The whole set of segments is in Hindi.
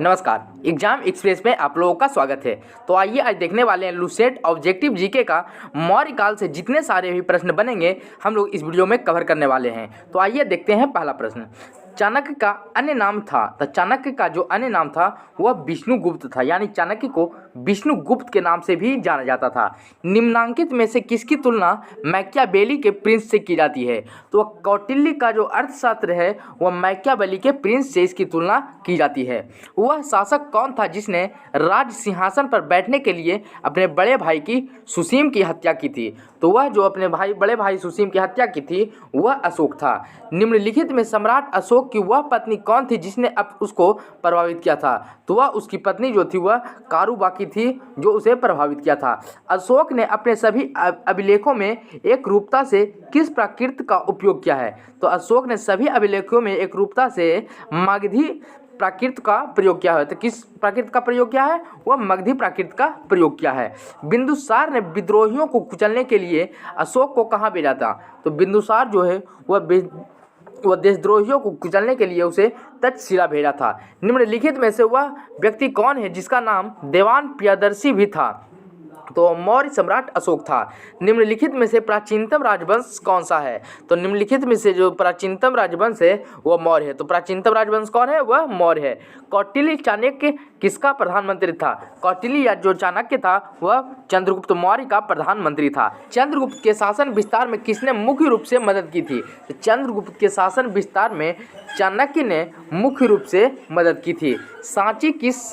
नमस्कार, एग्जाम एक्सप्रेस में आप लोगों का स्वागत है। तो आइए आज देखने वाले हैं लूसेंट ऑब्जेक्टिव जीके का मौर्य काल से जितने सारे भी प्रश्न बनेंगे हम लोग इस वीडियो में कवर करने वाले हैं। तो आइए देखते हैं पहला प्रश्न। चाणक्य का अन्य नाम था, तो चाणक्य का जो अन्य नाम था वह विष्णुगुप्त था, यानी चाणक्य को विष्णुगुप्त के नाम से भी जाना जाता था। निम्नांकित में से किसकी तुलना मैकियावेली के प्रिंस से की जाती है? तो वह कौटिल्य का जो अर्थशास्त्र है वह मैकियावेली के प्रिंस से इसकी तुलना की जाती है। वह शासक कौन था जिसने राज सिंहासन पर बैठने के लिए अपने बड़े भाई की सुसीम की हत्या की थी? तो वह जो अपने बड़े भाई सुसीम की हत्या की थी वह अशोक था। निम्नलिखित में सम्राट अशोक की वह पत्नी कौन थी जिसने अब उसको प्रभावित किया था? तो वह उसकी पत्नी जो थी वह कारूबाकी थी जो उसे प्रभावित किया था। अशोक ने अपने सभी अभिलेखों में एक रूपता से किस प्राकृत का उपयोग किया है? तो अशोक ने सभी अभिलेखों में एक रूपता से मगधी प्राकृत का प्रयोग किया है। तो किस प्राकृत का प्रयोग किया है? वह मगधी प्राकृत का प्रयोग किया है। बिंदुसार ने विद्रोहियों को कुचलने के लिए अशोक को कहाँ भेजा था? तो बिंदुसार जो है वह देशद्रोहियों को कुचलने के लिए उसे तक्षशिला भेजा था। निम्नलिखित में से वह व्यक्ति कौन है जिसका नाम देवान प्रियदर्शी भी था? तो मौर्य सम्राट अशोक था। निम्नलिखित में से प्राचीनतम राजवंश कौन सा है? तो निम्नलिखित में से जो प्राचीनतम राजवंश है वह मौर्य है। तो प्राचीनतम राजवंश कौन है? वह मौर्य है। कौटिल्य चाणक्य किसका प्रधानमंत्री था? कौटिल्य या जो चाणक्य था वह चंद्रगुप्त मौर्य का प्रधानमंत्री था। चंद्रगुप्त के शासन विस्तार में किसने मुख्य रूप से मदद की थी? तो चंद्रगुप्त के शासन विस्तार में चाणक्य ने मुख्य रूप से मदद की थी। सांची किस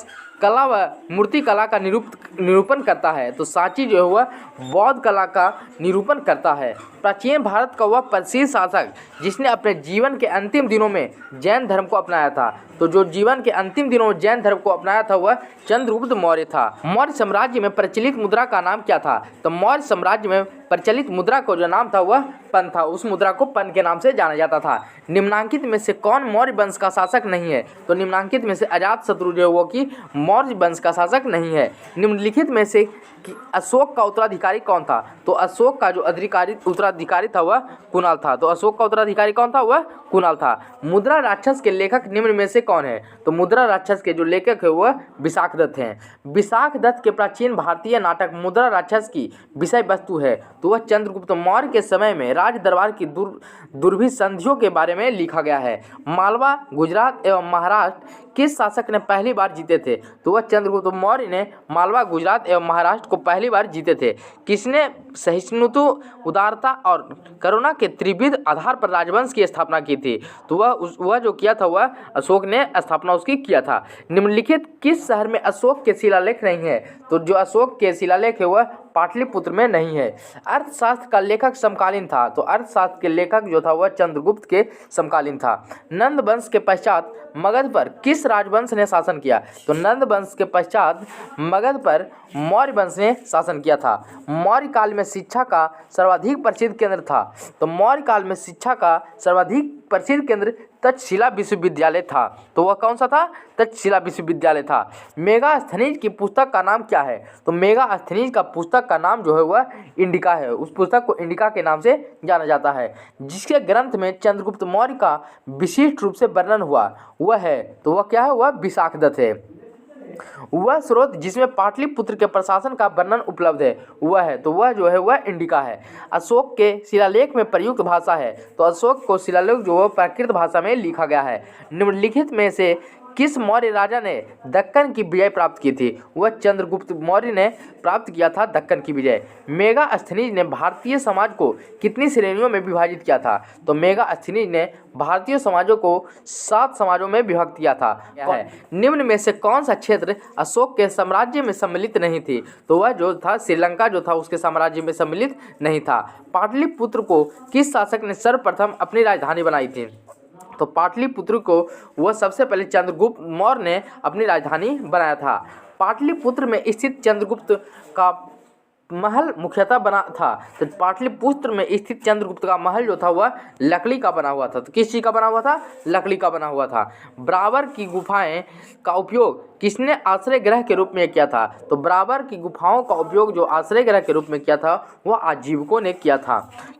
कला व मूर्ति कला का निरूपण करता है? तो सांची जो है वह बौद्ध कला का निरूपण करता है। प्राचीन भारत का वह प्रसिद्ध शासक जिसने अपने जीवन के अंतिम दिनों में जैन धर्म को अपनाया था? तो जो जीवन के अंतिम दिनों में जैन धर्म को अपनाया था वह चंद्रगुप्त मौर्य था। मौर्य साम्राज्य में प्रचलित मुद्रा का नाम क्या था? तो मौर्य साम्राज्य में प्रचलित मुद्रा को जो नाम था वह पन था। उस मुद्रा को पन के नाम से जाना जाता था। निम्नांकित में से कौन मौर्य वंश का शासक नहीं है? तो निम्नांकित में से अजातशत्रु जो है वो कि मौर्य वंश का शासक नहीं है। निम्नलिखित में से अशोक का उत्तराधिकारी कौन था? तो अशोक का जो उत्तराधिकारी था वह कुणाल था। तो अशोक का उत्तराधिकारी कौन था? वह कुणाल था। मुद्रा राक्षस के लेखक निम्न में से कौन है? तो मुद्रा राक्षस के जो लेखक है वह विशाखदत्त हैं। विशाखदत्त के प्राचीन भारतीय नाटक मुद्रा राक्षस की विषय वस्तु है? तो वह चंद्रगुप्त मौर्य के समय में राज दरबार की दुर्भिद संधियों के बारे में लिखा गया है। मालवा, गुजरात एवं महाराष्ट्र किस शासक ने पहली बार जीते थे? तो वह चंद्रगुप्त मौर्य ने मालवा, गुजरात एवं महाराष्ट्र को पहली बार जीते थे। किसने सहिष्णुता, उदारता और करुणा के त्रिविध आधार पर राजवंश की स्थापना की थी? तो वह जो किया था वह अशोक ने स्थापना उसकी किया था। निम्नलिखित किस शहर में अशोक के शिलालेख नहीं है? तो जो अशोक के शिलालेख है वह पाटलिपुत्र में नहीं है। अर्थशास्त्र का लेखक समकालीन था? तो अर्थशास्त्र के लेखक जो था वह चंद्रगुप्त के समकालीन था। नंद वंश के पश्चात मगध पर किस राजवंश ने शासन किया? तो नंद वंश के पश्चात मगध पर मौर्य वंश ने शासन किया था। मौर्य काल में शिक्षा का सर्वाधिक प्रसिद्ध केंद्र था? तो मौर्य काल में शिक्षा का सर्वाधिक प्रसिद्ध केंद्र तक्षशिला विश्वविद्यालय था। तो वह कौन सा था? तक्षशिला विश्वविद्यालय था। मेगास्थनीज की पुस्तक का नाम क्या है? तो मेगास्थनीज का पुस्तक का नाम जो है वह इंडिका है। उस पुस्तक को इंडिका के नाम से जाना जाता है। जिसके ग्रंथ में चंद्रगुप्त मौर्य का विशिष्ट रूप से वर्णन हुआ वह है, तो वह क्या है? वह विशाखदत्त है। वह स्रोत जिसमें पाटलिपुत्र के प्रशासन का वर्णन उपलब्ध है वह है, तो वह जो है वह इंडिका है। अशोक के शिलालेख में प्रयुक्त भाषा है? तो अशोक को शिलालेख जो है प्राकृत भाषा में लिखा गया है। निम्नलिखित में से किस मौर्य राजा ने दक्कन की विजय प्राप्त की थी? वह चंद्रगुप्त मौर्य ने प्राप्त किया था दक्कन की विजय। मेगास्थनीज ने भारतीय समाज को कितनी श्रेणियों में विभाजित किया था? तो मेगास्थनीज ने भारतीय समाजों को 7 समाजों में विभक्त किया था। निम्न में से कौन सा क्षेत्र अशोक के साम्राज्य में सम्मिलित नहीं थी? तो वह जो था श्रीलंका जो था उसके साम्राज्य में सम्मिलित नहीं था। पाटलिपुत्र को किस शासक ने सर्वप्रथम अपनी राजधानी बनाई थी? तो पाटलिपुत्र को वह सबसे पहले चंद्रगुप्त मौर्य ने अपनी राजधानी बनाया था। पाटलिपुत्र में स्थित चंद्रगुप्त का महल मुख्यतः बना था? तो पाटलिपुत्र में स्थित चंद्रगुप्त का महल जो था वह लकड़ी का बना हुआ था। तो किस चीज़ का बना हुआ था? लकड़ी का बना हुआ था। बराबर की गुफाएं का उपयोग किसने आश्रय गृह के रूप में किया था? तो बराबर की गुफाओं का उपयोग जो आश्रय गृह के रूप में किया था वह आजीविकों ने किया था।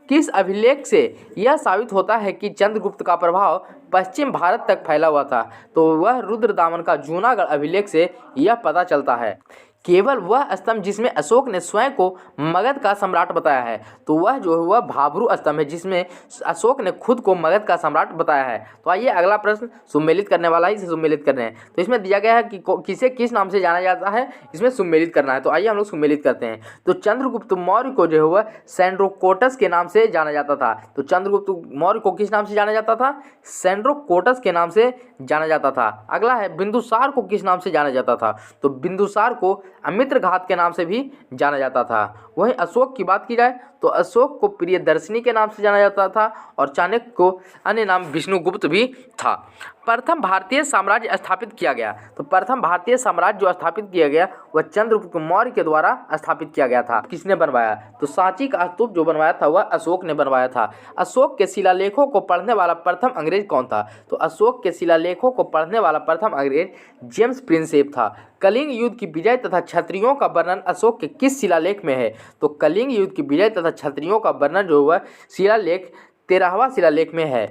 किस अभिलेख से यह साबित होता है कि चंद्रगुप्त का प्रभाव पश्चिम भारत तक फैला हुआ था? तो वह रुद्रदामन का जूनागढ़ अभिलेख से यह पता चलता है। केवल वह स्तंभ जिसमें अशोक ने स्वयं को मगध का सम्राट बताया है, तो वह जो है वह भाब्रू स्तंभ है जिसमें अशोक ने खुद को मगध का सम्राट बताया है। तो आइए अगला प्रश्न सुमेलित करने वाला ही, इसे सुमेलित कर रहे हैं। तो इसमें दिया गया है कि किसे किस नाम से जाना जाता है, इसमें सुमेलित करना है। तो आइए हम लोग सुमेलित करते हैं। तो चंद्रगुप्त मौर्य को जो है वह सेंड्रोकोटस के नाम से जाना जाता था। तो चंद्रगुप्त मौर्य को किस नाम से जाना जाता था? सेंड्रोकोटस के नाम से जाना जाता था। अगला है बिंदुसार को किस नाम से जाना जाता था? तो बिंदुसार को अमित्रघात के नाम से भी जाना जाता था। वहीं अशोक की बात की जाए तो अशोक को प्रियदर्शनी के नाम से जाना जाता था और चाणक्य को अन्य नाम विष्णुगुप्त भी था। प्रथम भारतीय साम्राज्य स्थापित किया गया। तो प्रथम भारतीय साम्राज्य जो स्थापित किया गया वह चंद्रगुप्त मौर्य के द्वारा स्थापित किया गया था। किसने बनवाया? तो सांची का स्तूप जो बनवाया था वह अशोक ने बनवाया था। अशोक के शिलालेखों को पढ़ने वाला प्रथम अंग्रेज कौन था? तो अशोक के शिलालेखों को पढ़ने वाला प्रथम अंग्रेज जेम्स प्रिंसेप था। कलिंग युद्ध की विजय तथा क्षत्रियों का वर्णन अशोक के किस शिलालेख में है? तो कलिंग युद्ध की विजय तथा क्षत्रियों का वर्णन जो हुआ शिलालेख 13वां शिलालेख में है।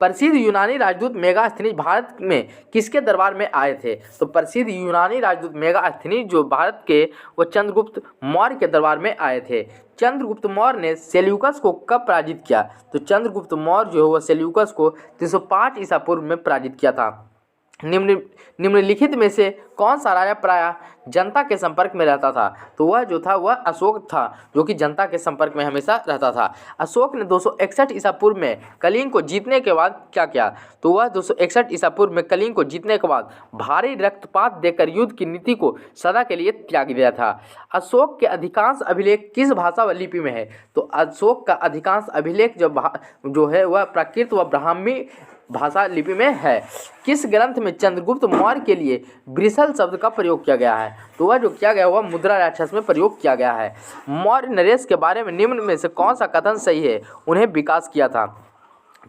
प्रसिद्ध यूनानी राजदूत मेगास्थनीज भारत में किसके दरबार में आए थे? तो प्रसिद्ध यूनानी राजदूत मेगास्थनीज जो भारत के वो चंद्रगुप्त मौर्य के दरबार में आए थे। चंद्रगुप्त मौर्य ने सेल्यूकस को कब पराजित किया? तो चंद्रगुप्त मौर्य जो है वह सेल्यूकस को 305 ईसा पूर्व में पराजित किया था। निम्नलिखित में से कौन सा राजा प्रायः जनता के संपर्क में रहता था? तो वह जो था वह अशोक था जो कि जनता के संपर्क में हमेशा रहता था। अशोक ने 261 ईसा पूर्व में कलिंग को जीतने के बाद क्या किया? तो वह 261 ईसा पूर्व में कलिंग को जीतने के बाद भारी रक्तपात देकर युद्ध की नीति को सदा के लिए त्याग दिया था। अशोक के अधिकांश अभिलेख किस भाषा व लिपि में है? तो अशोक का अधिकांश अभिलेख जो है वह प्राकृत व ब्राह्मी भाषा लिपि में है। किस ग्रंथ में चंद्रगुप्त मौर्य के लिए ब्रिसल शब्द का प्रयोग किया गया है? तो वह जो किया गया वह मुद्रा राक्षस में प्रयोग किया गया है। मौर्य नरेश के बारे में निम्न में से कौन सा कथन सही है? उन्हें विकास किया था।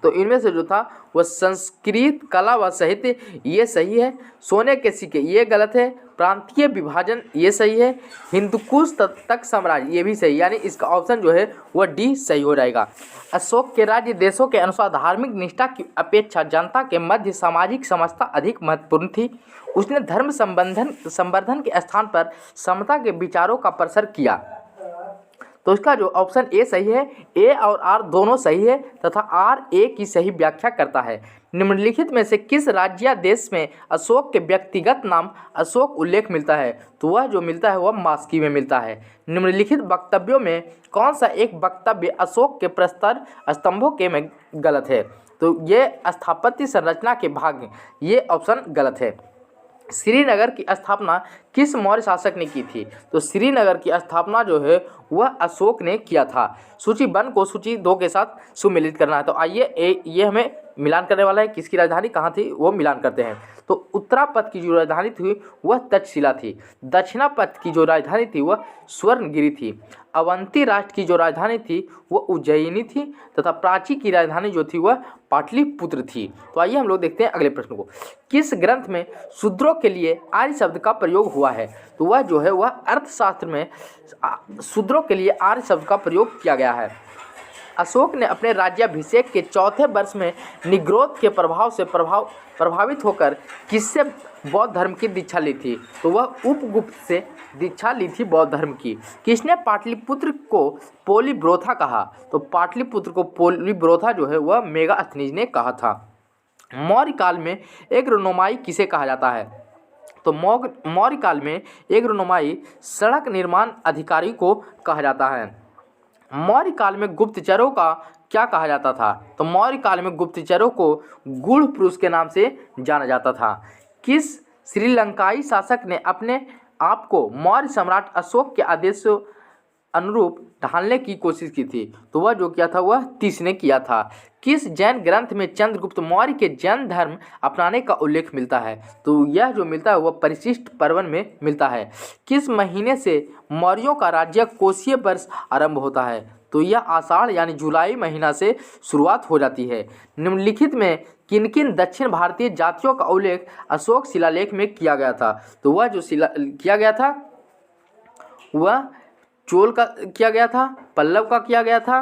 तो इनमें से जो था वह संस्कृत कला व साहित्य ये सही है। सोने के सिक्के ये गलत है। प्रांतीय विभाजन ये सही है। हिंदुकुश तक साम्राज्य ये भी सही, यानी इसका ऑप्शन जो है वह डी सही हो जाएगा। अशोक के राज्य देशों के अनुसार धार्मिक निष्ठा की अपेक्षा जनता के मध्य सामाजिक समझता अधिक महत्वपूर्ण थी। उसने धर्म संवर्धन के स्थान पर समता के विचारों का प्रसार किया। तो इसका जो ऑप्शन ए सही है। ए और आर दोनों सही है तथा आर ए की सही व्याख्या करता है। निम्नलिखित में से किस राज्य या देश में अशोक के व्यक्तिगत नाम अशोक उल्लेख मिलता है? तो वह जो मिलता है वह मास्की में मिलता है। निम्नलिखित वक्तव्यों में कौन सा एक वक्तव्य अशोक के प्रस्तर स्तंभों के में गलत है? तो ये स्थापत्य संरचना के भाग, ये ऑप्शन गलत है। श्रीनगर की स्थापना किस मौर्य शासक ने की थी? तो श्रीनगर की स्थापना जो है वह अशोक ने किया था। सूची 1 को सूची 2 के साथ सुमेलित करना है। तो आइए ये हमें मिलान करने वाला है। किसकी राजधानी कहाँ थी वो मिलान करते हैं। तो उत्तरापथ की जो राजधानी थी वह तक्षशिला थी। दक्षिणापथ की जो राजधानी थी वह स्वर्णगिरी थी। अवंती राष्ट्र की जो राजधानी थी वह उज्जैनी थी तथा प्राची की राजधानी जो थी वह पाटलिपुत्र थी। तो आइए हम लोग देखते हैं अगले प्रश्न को। किस ग्रंथ में शूद्रों के लिए आर्य शब्द का प्रयोग हुआ है? तो वह जो है वह अर्थशास्त्र में शूद्रों के लिए आर्य शब्द का प्रयोग किया गया है। अशोक ने अपने राज्याभिषेक के चौथे वर्ष में निग्रोध के प्रभाव से प्रभावित होकर किससे बौद्ध धर्म की दीक्षा ली थी? तो वह उपगुप्त से दीक्षा ली थी बौद्ध धर्म की। किसने पाटलिपुत्र को पोलीब्रोथा कहा? तो पाटलिपुत्र को पोलीब्रोथा जो है वह मेगास्थनीज ने कहा था। मौर्य काल में एग्रोनोमाई किसे कहा जाता है? तो मौर्य काल में एग्रोनोमाई सड़क निर्माण अधिकारी को कहा जाता है। मौर्य काल में गुप्तचरों का क्या कहा जाता था? तो मौर्य काल में गुप्तचरों को गूढ़ पुरुष के नाम से जाना जाता था। किस श्रीलंकाई शासक ने अपने आप को मौर्य सम्राट अशोक के अनुरूप ढालने की कोशिश की थी। तो वह जो किया था वह तीस ने किया था। किस जैन ग्रंथ में चंद्रगुप्त मौर्य के जैन धर्म अपनाने का उल्लेख मिलता है? तो यह जो मिलता है वह परिशिष्ट पर्वन में मिलता है। किस महीने से मौर्यों का राज्य कोशीय वर्ष आरंभ होता है? तो यह आषाढ़ यानी जुलाई महीना से शुरुआत हो जाती है। निम्नलिखित में किन किन दक्षिण भारतीय जातियों का उल्लेख अशोक शिलालेख में किया गया था? तो वह जो किया गया था वह चोल का किया गया था, पल्लव का किया गया था,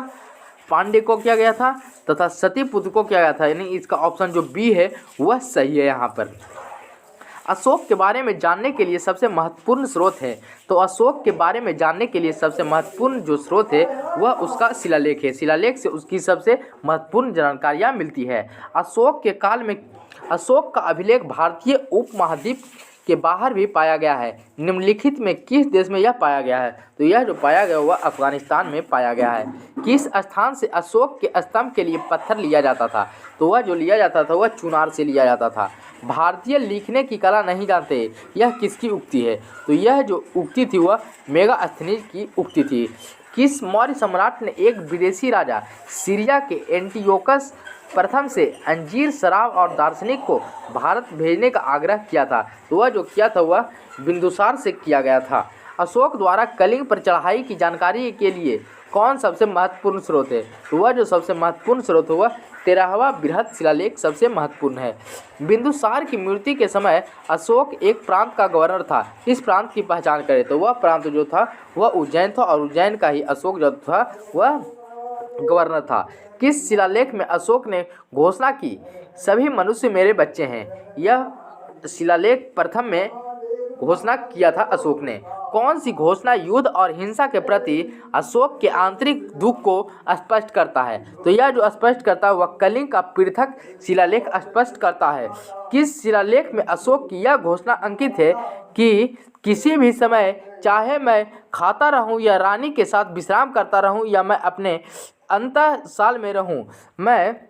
पांड्य को किया गया था तथा सतीपुत्र को किया गया था। यानी इसका ऑप्शन जो बी है वह सही है यहाँ पर। अशोक के बारे में जानने के लिए सबसे महत्वपूर्ण स्रोत है। तो अशोक के बारे में जानने के लिए सबसे महत्वपूर्ण जो स्रोत है वह उसका शिलालेख है। शिलालेख से उसकी सबसे महत्वपूर्ण जानकारियाँ मिलती है। अशोक के काल में अशोक का अभिलेख भारतीय उपमहाद्वीप के बाहर भी पाया गया है। निम्नलिखित में किस देश में यह पाया गया है? तो यह जो पाया गया वह अफगानिस्तान में पाया गया है। किस स्थान से अशोक के स्तंभ के लिए पत्थर लिया जाता था? तो वह जो लिया जाता था वह चुनार से लिया जाता था। भारतीय लिखने की कला नहीं जानते, यह किसकी उक्ति है? तो यह जो उक्ति थी वह मेगास्थनीज की उक्ति थी। किस मौर्य सम्राट ने एक विदेशी राजा सीरिया के एंटियोकस प्रथम से अंजीर, शराब और दार्शनिक को भारत भेजने का आग्रह किया था? तो वह जो किया था वह बिंदुसार से किया गया था। अशोक द्वारा कलिंग पर चढ़ाई की जानकारी के लिए कौन सबसे महत्वपूर्ण स्रोत है? तो वह जो सबसे महत्वपूर्ण स्रोत है वह 13वां बृहद शिलालेख सबसे महत्वपूर्ण है। बिंदुसार की मृत्यु के समय अशोक एक प्रांत का गवर्नर था। इस प्रांत की पहचान करें। तो वह प्रांत जो था वह उज्जैन था और उज्जैन का ही अशोक जो था वह गवर्नर था। किस शिलालेख में अशोक ने घोषणा की सभी मनुष्य मेरे बच्चे हैं? यह शिलालेख प्रथम में घोषणा किया था अशोक ने। कौन सी घोषणा युद्ध और हिंसा के प्रति अशोक के आंतरिक दुख को स्पष्ट करता है? तो यह जो स्पष्ट करता है वह कलिंग का पृथक शिलालेख स्पष्ट करता है। किस शिलालेख में अशोक की यह घोषणा अंकित है कि किसी भी समय चाहे मैं खाता रहूं या रानी के साथ विश्राम करता रहूं या मैं अपने अंतः साल में रहूं, मैं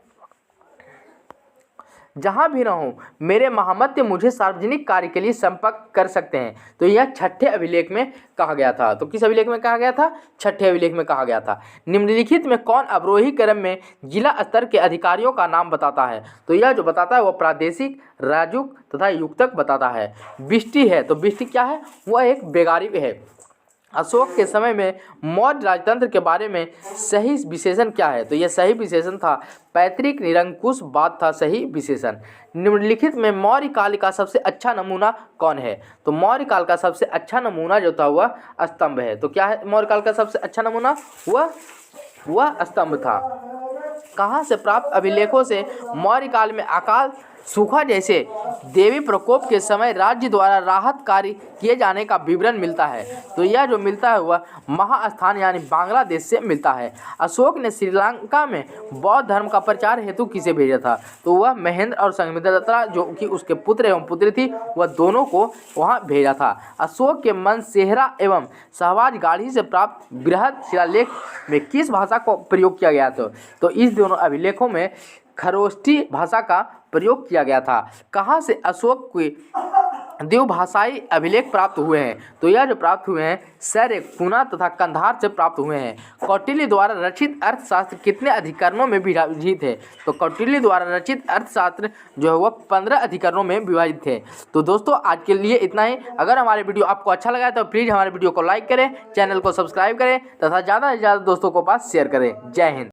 जहाँ भी रहूं, मेरे महामत्य मुझे सार्वजनिक कार्य के लिए संपर्क कर सकते हैं। तो यह छठे अभिलेख में कहा गया था। तो किस अभिलेख में कहा गया था? छठे अभिलेख में कहा गया था। निम्नलिखित में कौन अवरोही क्रम में जिला स्तर के अधिकारियों का नाम बताता है? तो यह जो बताता है वह प्रादेशिक, राजुक तथा युक्तक बताता है। बिष्टि है, तो बिष्टि क्या है? वह एक बेगारी है। अशोक के समय में मौर्य राजतंत्र के बारे में सही विशेषण क्या है? तो यह सही विशेषण था पैतृक निरंकुशवाद था सही विशेषण। निम्नलिखित में मौर्य काल का सबसे अच्छा नमूना कौन है? तो मौर्य काल का सबसे अच्छा नमूना जो था वह स्तंभ है। तो क्या है मौर्य काल का सबसे अच्छा नमूना? वह स्तंभ था। कहाँ से प्राप्त अभिलेखों से मौर्य काल में अकाल, सूखा जैसे देवी प्रकोप के समय राज्य द्वारा राहत कार्य किए जाने का विवरण मिलता है? तो यह जो मिलता है वह महास्थान यानी बांग्लादेश से मिलता है। अशोक ने श्रीलंका में बौद्ध धर्म का प्रचार हेतु किसे भेजा था? तो वह महेंद्र और संघमित्रा जो कि उसके पुत्र एवं पुत्री थी वह दोनों को वहाँ भेजा था। अशोक के मन सेहरा एवं सहवाज गाढ़ी से प्राप्त बृहद शिलालेख में किस भाषा को प्रयोग किया गया था? तो इस दोनों अभिलेखों में खरोष्ठी भाषा का प्रयोग किया गया था। कहाँ से अशोक के द्विभाषाई अभिलेख प्राप्त हुए हैं? तो यह जो प्राप्त हुए हैं सैर, पूना तथा कंधार से प्राप्त हुए हैं। कौटिल्य द्वारा रचित अर्थशास्त्र कितने अधिकरणों में विभाजित है? तो कौटिल्य द्वारा रचित अर्थशास्त्र जो है वह 15 अधिकरणों में विभाजित है। तो दोस्तों आज के लिए इतना ही। अगर हमारे वीडियो आपको अच्छा लगा है तो प्लीज़ हमारे वीडियो को लाइक करें, चैनल को सब्सक्राइब करें तथा ज़्यादा से ज़्यादा दोस्तों को पास शेयर करें। जय हिंद।